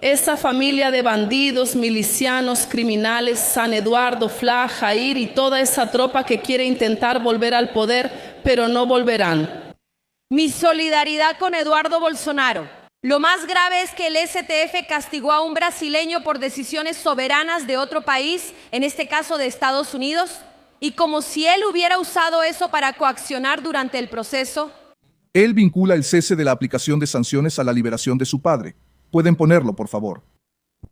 esa familia de bandidos, milicianos, criminales, San Eduardo, Fla, Jair y toda esa tropa que quiere intentar volver al poder, pero no volverán. Mi solidaridad con Eduardo Bolsonaro. Lo más grave es que el STF castigó a un brasileño por decisiones soberanas de otro país, en este caso de Estados Unidos, y como si él hubiera usado eso para coaccionar durante el proceso. Él vincula el cese de la aplicación de sanciones a la liberación de su padre. Pueden ponerlo, por favor.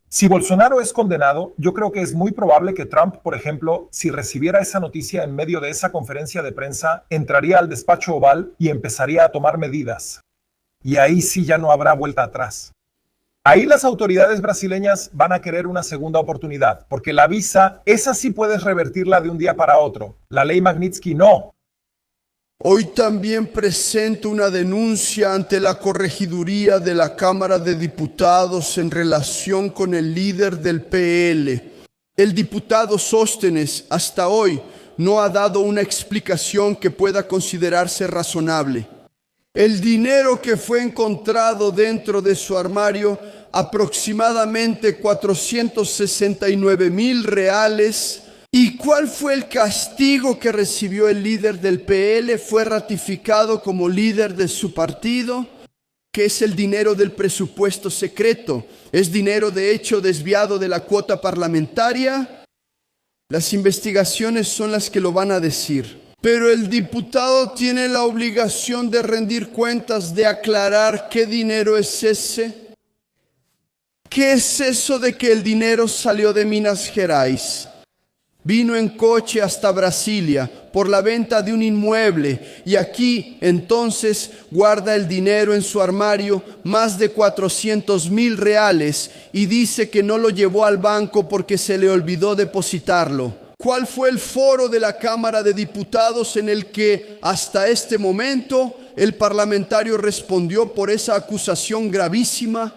Si Bolsonaro es condenado, yo creo que es muy probable que Trump, por ejemplo, si recibiera esa noticia en medio de esa conferencia de prensa, entraría al despacho oval y empezaría a tomar medidas. Y ahí sí ya no habrá vuelta atrás. Ahí las autoridades brasileñas van a querer una segunda oportunidad, porque la visa, esa sí puedes revertirla de un día para otro. La ley Magnitsky no. Hoy también presento una denuncia ante la corregiduría de la Cámara de Diputados en relación con el líder del PL. El diputado Sóstenes hasta hoy no ha dado una explicación que pueda considerarse razonable. El dinero que fue encontrado dentro de su armario, aproximadamente 469,000 reales. ¿Y cuál fue el castigo que recibió el líder del PL? Fue ratificado como líder de su partido, que es el dinero del presupuesto secreto. Es dinero de hecho desviado de la cuota parlamentaria. Las investigaciones son las que lo van a decir. Pero el diputado tiene la obligación de rendir cuentas, de aclarar qué dinero es ese. ¿Qué es eso de que el dinero salió de Minas Gerais? Vino en coche hasta Brasilia por la venta de un inmueble y aquí entonces guarda el dinero en su armario, más de 400,000 reales, y dice que no lo llevó al banco porque se le olvidó depositarlo. ¿Cuál fue el foro de la Cámara de Diputados en el que hasta este momento el parlamentario respondió por esa acusación gravísima?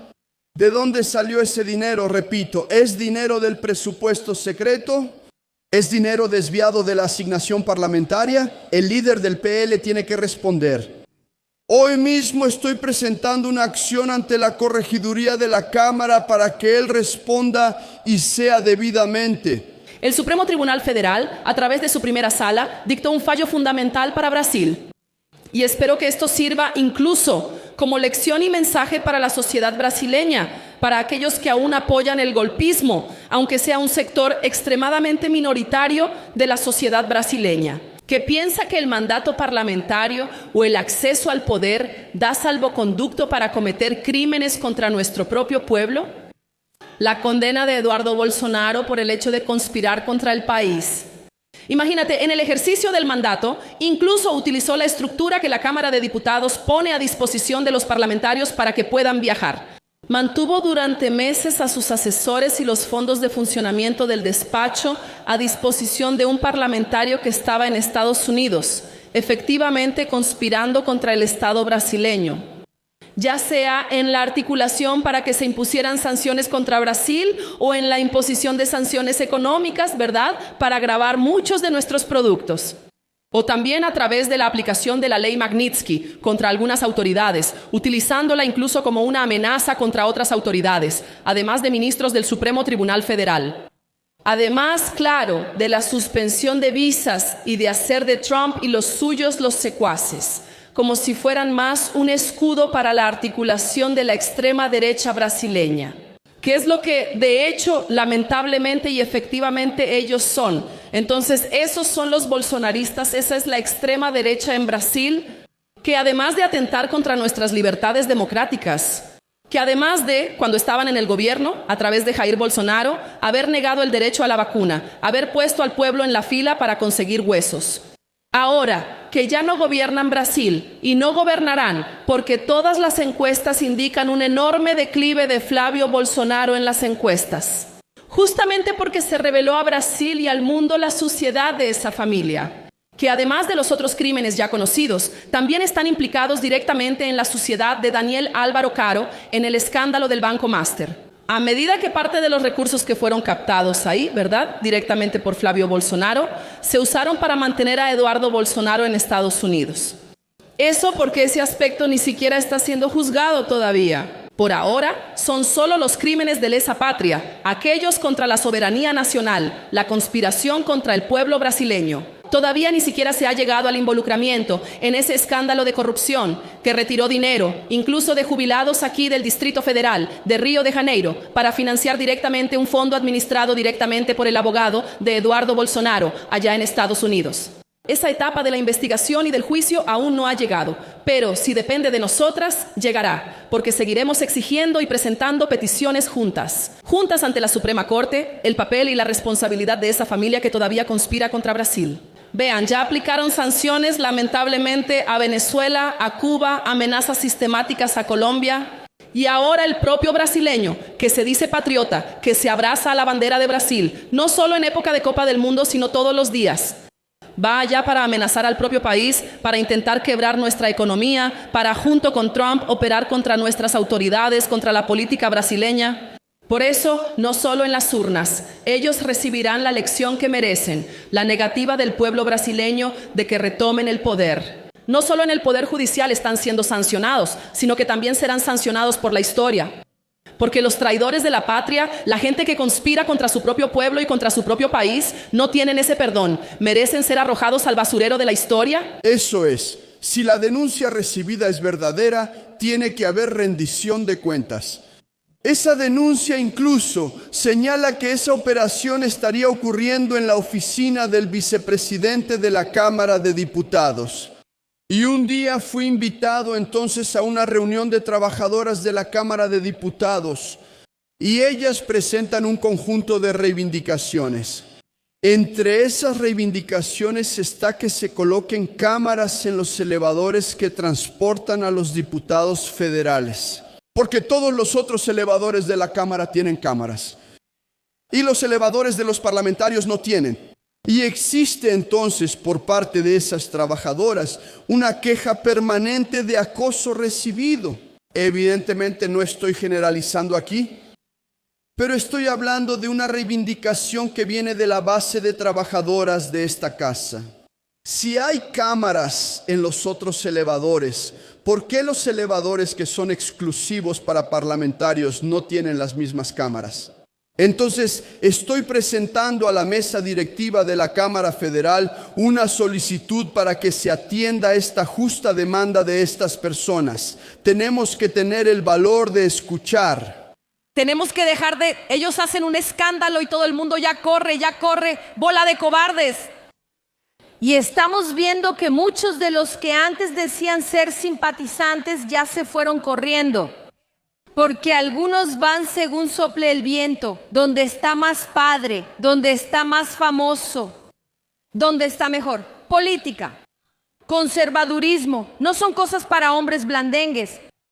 ¿De dónde salió ese dinero? Repito, ¿es dinero del presupuesto secreto? ¿Es dinero desviado de la asignación parlamentaria? El líder del PL tiene que responder. Hoy mismo estoy presentando una acción ante la corregiduría de la Cámara para que él responda y sea debidamente. El Supremo Tribunal Federal, a través de su primera sala, dictó un fallo fundamental para Brasil. Y espero que esto sirva incluso como lección y mensaje para la sociedad brasileña, para aquellos que aún apoyan el golpismo, aunque sea un sector extremadamente minoritario de la sociedad brasileña, que piensa que el mandato parlamentario o el acceso al poder da salvoconducto para cometer crímenes contra nuestro propio pueblo. La condena de Eduardo Bolsonaro por el hecho de conspirar contra el país. Imagínate, en el ejercicio del mandato, incluso utilizó la estructura que la Cámara de Diputados pone a disposición de los parlamentarios para que puedan viajar. Mantuvo durante meses a sus asesores y los fondos de funcionamiento del despacho a disposición de un parlamentario que estaba en Estados Unidos, efectivamente conspirando contra el Estado brasileño, ya sea en la articulación para que se impusieran sanciones contra Brasil o en la imposición de sanciones económicas, ¿verdad?, para gravar muchos de nuestros productos. O también a través de la aplicación de la ley Magnitsky contra algunas autoridades, utilizándola incluso como una amenaza contra otras autoridades, además de ministros del Supremo Tribunal Federal. Además, claro, de la suspensión de visas y de hacer de Trump y los suyos los secuaces, como si fueran más un escudo para la articulación de la extrema derecha brasileña, que es lo que de hecho lamentablemente y efectivamente ellos son. Entonces esos son los bolsonaristas, esa es la extrema derecha en Brasil, que además de atentar contra nuestras libertades democráticas, que además de, cuando estaban en el gobierno, a través de Jair Bolsonaro, haber negado el derecho a la vacuna, haber puesto al pueblo en la fila para conseguir huesos. Ahora que ya no gobiernan Brasil y no gobernarán porque todas las encuestas indican un enorme declive de Flavio Bolsonaro en las encuestas, justamente porque se reveló a Brasil y al mundo la suciedad de esa familia, que además de los otros crímenes ya conocidos, también están implicados directamente en la suciedad de Daniel Álvaro Caro en el escándalo del Banco Master. A medida que parte de los recursos que fueron captados ahí, ¿verdad?, directamente por Flavio Bolsonaro, se usaron para mantener a Eduardo Bolsonaro en Estados Unidos. Eso porque ese aspecto ni siquiera está siendo juzgado todavía. Por ahora, son solo los crímenes de lesa patria, aquellos contra la soberanía nacional, la conspiración contra el pueblo brasileño. Todavía ni siquiera se ha llegado al involucramiento en ese escándalo de corrupción que retiró dinero, incluso de jubilados aquí del Distrito Federal, de Río de Janeiro, para financiar directamente un fondo administrado directamente por el abogado de Eduardo Bolsonaro, allá en Estados Unidos. Esa etapa de la investigación y del juicio aún no ha llegado, pero si depende de nosotras, llegará, porque seguiremos exigiendo y presentando peticiones juntas ante la Suprema Corte, el papel y la responsabilidad de esa familia que todavía conspira contra Brasil. Vean, ya aplicaron sanciones lamentablemente a Venezuela, a Cuba, amenazas sistemáticas a Colombia. Y ahora el propio brasileño, que se dice patriota, que se abraza a la bandera de Brasil, no solo en época de Copa del Mundo, sino todos los días, va allá para amenazar al propio país, para intentar quebrar nuestra economía, para junto con Trump operar contra nuestras autoridades, contra la política brasileña. Por eso, no solo en las urnas, ellos recibirán la lección que merecen, la negativa del pueblo brasileño de que retomen el poder. No solo en el poder judicial están siendo sancionados, sino que también serán sancionados por la historia. Porque los traidores de la patria, la gente que conspira contra su propio pueblo y contra su propio país, no tienen ese perdón. ¿Merecen ser arrojados al basurero de la historia? Eso es, si la denuncia recibida es verdadera, tiene que haber rendición de cuentas. Esa denuncia incluso señala que esa operación estaría ocurriendo en la oficina del vicepresidente de la Cámara de Diputados. Y un día fui invitado entonces a una reunión de trabajadoras de la Cámara de Diputados y ellas presentan un conjunto de reivindicaciones. Entre esas reivindicaciones está que se coloquen cámaras en los elevadores que transportan a los diputados federales. Porque todos los otros elevadores de la Cámara tienen cámaras. Y los elevadores de los parlamentarios no tienen. Y existe entonces por parte de esas trabajadoras una queja permanente de acoso recibido. Evidentemente no estoy generalizando aquí, pero estoy hablando de una reivindicación que viene de la base de trabajadoras de esta casa. Si hay cámaras en los otros elevadores, ¿por qué los elevadores que son exclusivos para parlamentarios no tienen las mismas cámaras? Entonces, estoy presentando a la mesa directiva de la Cámara Federal una solicitud para que se atienda esta justa demanda de estas personas. Tenemos que tener el valor de escuchar. Tenemos que dejar de... Ellos hacen un escándalo y todo el mundo ya corre, bola de cobardes. Y estamos viendo que muchos de los que antes decían ser simpatizantes ya se fueron corriendo. Porque algunos van según sople el viento, donde está más padre, donde está más famoso, donde está mejor. Política, conservadurismo, no son cosas para hombres blandengues.